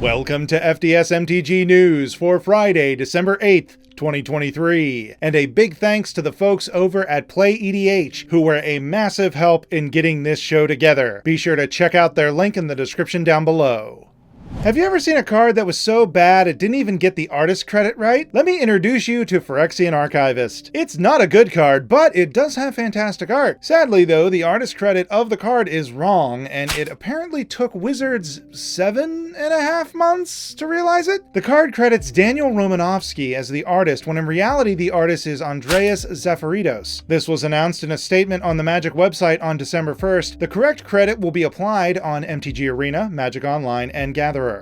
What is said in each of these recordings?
Welcome to FDS MTG News for Friday, December 8th, 2023. And a big thanks to the folks over at PlayEDH who were a massive help in getting this show together. Be sure to check out their link in the description down below. Have you ever seen a card that was so bad it didn't even get the artist credit right? Let me introduce you to Forian Archist. It's not a good card, but it does have fantastic art. Sadly though, the artist credit of the card is wrong, and it apparently took Wizards 7.5 months to realize it. The card credits Daniel Romanovsky as the artist, when in reality the artist is Andreas Zafaridos. This was announced in a statement on the Magic website on December 1st. The correct credit will be applied on MTG Arena, Magic Online, and Gatherer.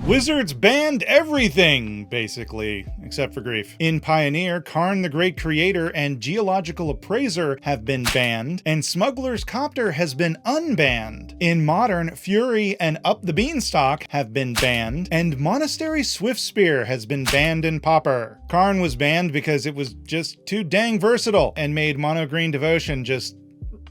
Wizards banned everything, basically, except for grief. In Pioneer, Karn the Great Creator and Geological Appraiser have been banned, and Smuggler's Copter has been unbanned. In Modern, Fury and Up the Beanstalk have been banned, and Monastery Swiftspear has been banned in Pauper. Karn was banned because it was just too dang versatile and made Mono Green Devotion just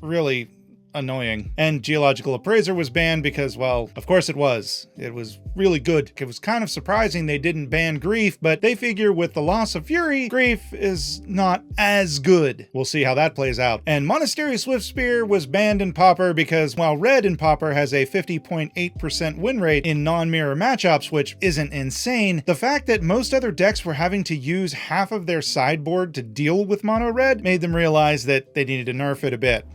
really annoying. And Geological Appraiser was banned because, well, of course it was. It was really good. It was kind of surprising they didn't ban Grief, but they figure with the loss of Fury, Grief is not as good. We'll see how that plays out. And Monastery Swiftspear was banned in Pauper because while Red in Pauper has a 50.8% win rate in non-mirror matchups, which isn't insane, the fact that most other decks were having to use half of their sideboard to deal with Mono Red made them realize that they needed to nerf it a bit.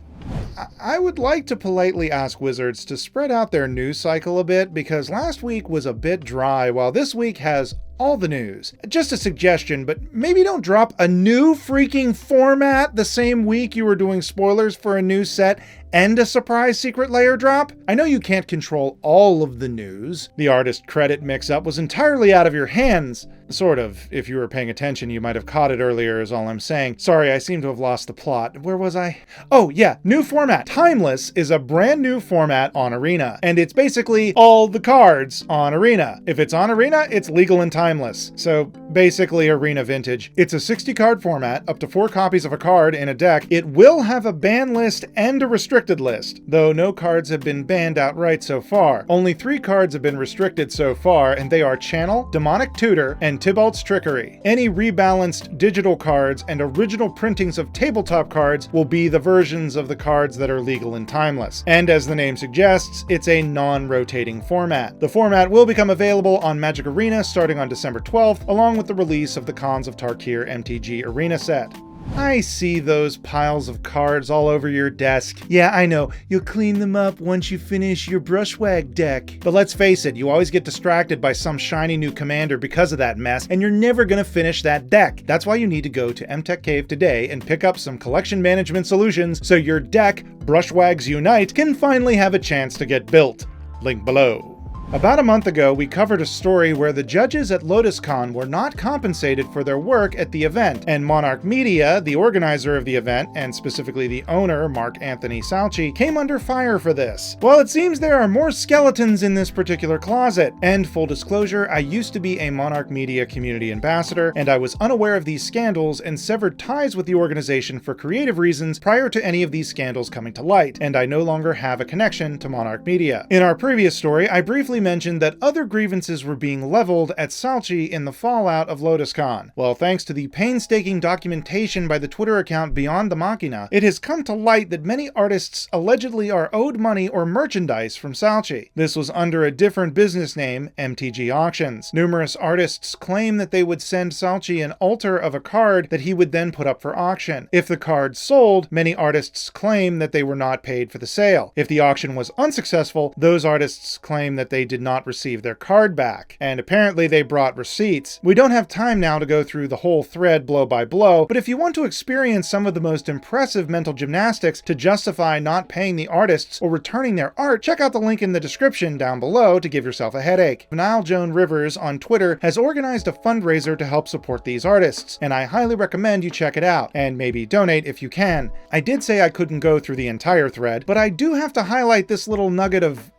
I would like to politely ask Wizards to spread out their news cycle a bit, because last week was a bit dry, while this week has all the news. Just a suggestion, but maybe don't drop a new freaking format the same week you were doing spoilers for a new set and a surprise secret layer drop. I know you can't control all of the news. The artist credit mix-up was entirely out of your hands. Sort of. If you were paying attention, you might have caught it earlier is all I'm saying. Sorry, I seem to have lost the plot. Where was I? Oh yeah, new format. Timeless is a brand new format on Arena, and it's basically all the cards on Arena. If it's on Arena, it's legal and timeless. So basically Arena Vintage. It's a 60 card format, up to 4 copies of a card in a deck. It will have a ban list and a restricted list, though no cards have been banned outright so far. Only 3 cards have been restricted so far, and they are Channel, Demonic Tutor, and Tybalt's Trickery. Any rebalanced digital cards and original printings of tabletop cards will be the versions of the cards that are legal and timeless. And as the name suggests, it's a non-rotating format. The format will become available on Magic Arena starting on December 12th, along with the release of the Khans of Tarkir MTG Arena set. I see those piles of cards all over your desk. Yeah, I know, you'll clean them up once you finish your Brushwag deck. But let's face it, you always get distracted by some shiny new commander because of that mess, and you're never gonna finish that deck. That's why you need to go to MTech Cave today and pick up some collection management solutions so your deck, Brushwags Unite, can finally have a chance to get built. Link below. About a month ago, we covered a story where the judges at LotusCon were not compensated for their work at the event, and Monarch Media, the organizer of the event, and specifically the owner, Mark Anthony Salchi, came under fire for this. Well, it seems there are more skeletons in this particular closet. And full disclosure, I used to be a Monarch Media community ambassador, and I was unaware of these scandals and severed ties with the organization for creative reasons prior to any of these scandals coming to light, and I no longer have a connection to Monarch Media. In our previous story, I briefly mentioned that other grievances were being leveled at Salchi in the fallout of LotusCon. Well, thanks to the painstaking documentation by the Twitter account Beyond the Machina, it has come to light that many artists allegedly are owed money or merchandise from Salchi. This was under a different business name, MTG Auctions. Numerous artists claim that they would send Salchi an altar of a card that he would then put up for auction. If the card sold, many artists claim that they were not paid for the sale. If the auction was unsuccessful, those artists claim that they did not receive their card back, and apparently they brought receipts. We don't have time now to go through the whole thread blow by blow, but if you want to experience some of the most impressive mental gymnastics to justify not paying the artists or returning their art, check out the link in the description down below to give yourself a headache. Nile Joan Rivers on Twitter has organized a fundraiser to help support these artists, and I highly recommend you check it out, and maybe donate if you can. I did say I couldn't go through the entire thread, but I do have to highlight this little nugget of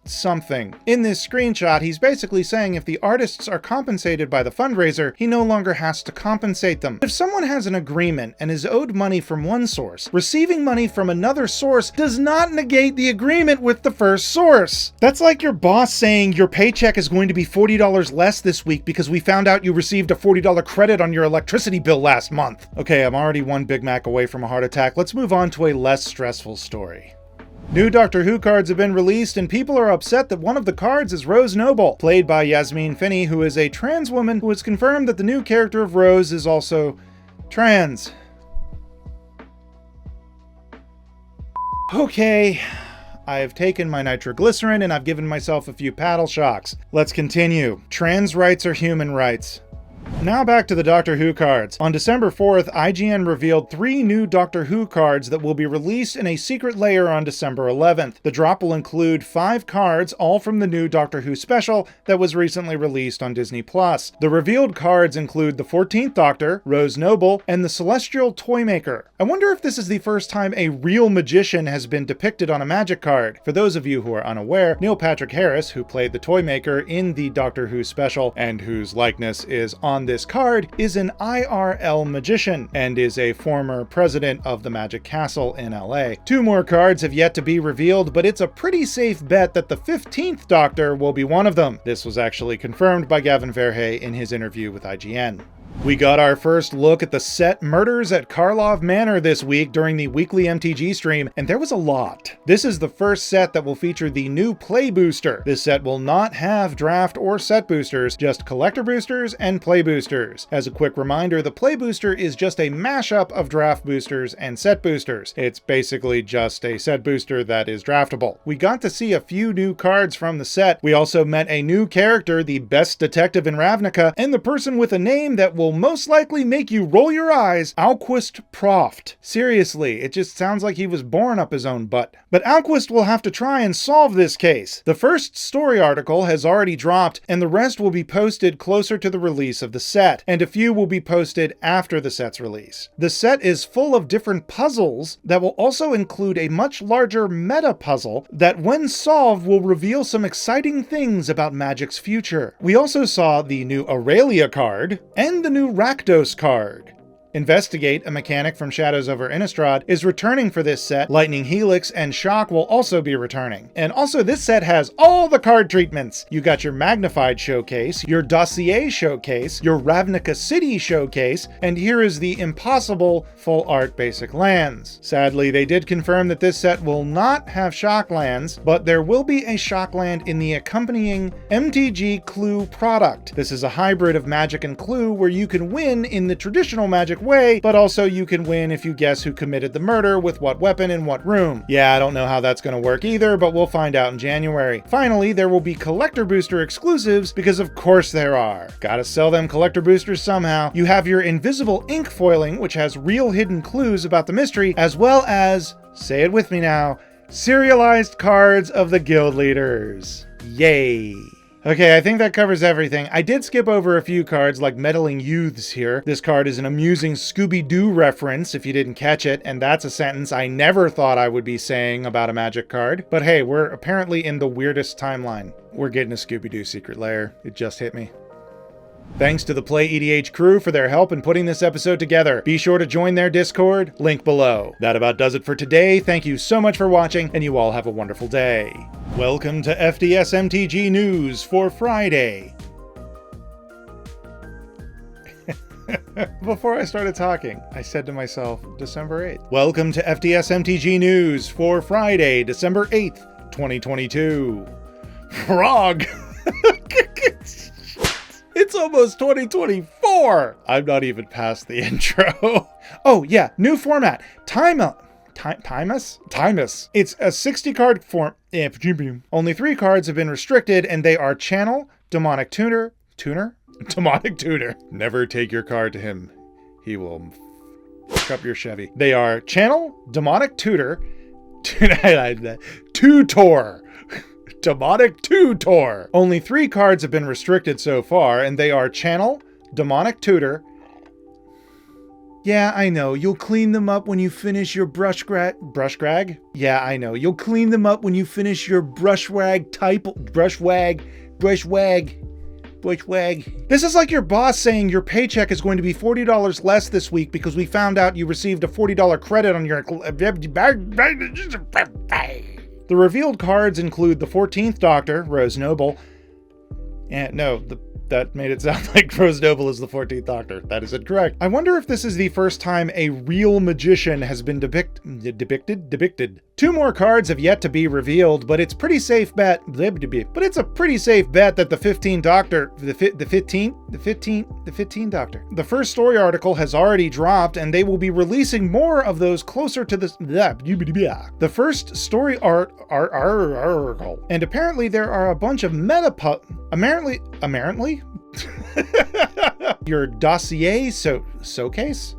something. In this screenshot, he's basically saying if the artists are compensated by the fundraiser, he no longer has to compensate them. If someone has an agreement and is owed money from one source, receiving money from another source does not negate the agreement with the first source. That's like your boss saying your paycheck is going to be $40 less this week because we found out you received a $40 credit on your electricity bill last month. Okay, I'm already one Big Mac away from a heart attack. Let's move on to a less stressful story. New Doctor Who cards have been released, and people are upset that one of the cards is Rose Noble, played by Yasmine Finney, who is a trans woman who has confirmed that the new character of Rose is also trans. Okay, I have taken my nitroglycerin and I've given myself a few paddle shocks. Let's continue. Trans rights are human rights. Now back to the Doctor Who cards. On December 4th, IGN revealed 3 new Doctor Who cards that will be released in a secret layer on December 11th. The drop will include 5 cards, all from the new Doctor Who special that was recently released on Disney+. The revealed cards include the 14th Doctor, Rose Noble, and the Celestial Toymaker. I wonder if this is the first time a real magician has been depicted on a magic card. For those of you who are unaware, Neil Patrick Harris, who played the Toymaker in the Doctor Who special, and whose likeness is on this card, is an IRL magician and is a former president of the Magic Castle in LA. 2 more cards have yet to be revealed, but it's a pretty safe bet that the 15th Doctor will be one of them. This was actually confirmed by Gavin Verhey in his interview with IGN. We got our first look at the set Murders at Karlov Manor this week during the weekly MTG stream, and there was a lot. This is the first set that will feature the new Play Booster. This set will not have draft or set boosters, just collector boosters and play boosters. As a quick reminder, the Play Booster is just a mashup of draft boosters and set boosters. It's basically just a set booster that is draftable. We got to see a few new cards from the set. We also met a new character, the best detective in Ravnica, and the person with a name that will most likely make you roll your eyes, Alquist Proft. Seriously, it just sounds like he was born up his own butt. But Alquist will have to try and solve this case. The first story article has already dropped, and the rest will be posted closer to the release of the set, and a few will be posted after the set's release. The set is full of different puzzles that will also include a much larger meta puzzle that, when solved, will reveal some exciting things about Magic's future. We also saw the new Aurelia card, and the new Rakdos card. Investigate, a mechanic from Shadows over Innistrad, is returning for this set. Lightning Helix and Shock will also be returning. And also this set has all the card treatments. You got your Magnified Showcase, your Dossier Showcase, your Ravnica City Showcase, and here is the Impossible Full Art Basic Lands. Sadly, they did confirm that this set will not have Shock lands, but there will be a Shock land in the accompanying MTG Clue product. This is a hybrid of Magic and Clue where you can win in the traditional Magic way, but also you can win if you guess who committed the murder with what weapon in what room. Yeah, I don't know how that's going to work either, but we'll find out in January. Finally, there will be collector booster exclusives, because of course there are. Gotta sell them collector boosters somehow. You have your invisible ink foiling, which has real hidden clues about the mystery, as well as, say it with me now, serialized cards of the guild leaders. Yay. Okay, I think that covers everything. I did skip over a few cards like Meddling Youths here. This card is an amusing Scooby-Doo reference if you didn't catch it, and that's a sentence I never thought I would be saying about a Magic card. But hey, we're apparently in the weirdest timeline. We're getting a Scooby-Doo secret lair. It just hit me. Thanks to the PlayEDH crew for their help in putting this episode together. Be sure to join their Discord, link below. That about does it for today. Thank you so much for watching, and you all have a wonderful day. Welcome to FDS MTG News for Friday. Before I started talking, I said to myself, December 8th. Welcome to FDS MTG News for Friday, December 8th, 2022. Frog! It's almost 2024! I'm not even past the intro. Oh yeah, new format. Timus? It's a 60 card form. Only 3 cards have been restricted, and they are Channel, Demonic Tutor? Demonic Tutor. Never take your card to him. He will fuck up your Chevy. They are Channel, Demonic Tutor, Tutor. Demonic Tutor. Only 3 cards have been restricted so far, and they are Channel, Demonic Tutor. Yeah, I know. You'll clean them up when you finish your brush grag? Yeah, I know. You'll clean them up when you finish your brush wag. This is like your boss saying your paycheck is going to be $40 less this week because we found out you received a $40 credit on your... The revealed cards include the 14th Doctor, Rose Noble. That made it sound like Rose Noble is the 14th Doctor. That is incorrect. I wonder if this is the first time a real magician has been depicted. 2 more cards have yet to be revealed, but it's pretty safe bet. But it's a pretty safe bet that the 15th Doctor, the 15th Doctor. The first story article has already dropped, and they will be releasing more of those closer to the first story article. And apparently there are a bunch of apparently? Your dossier showcase?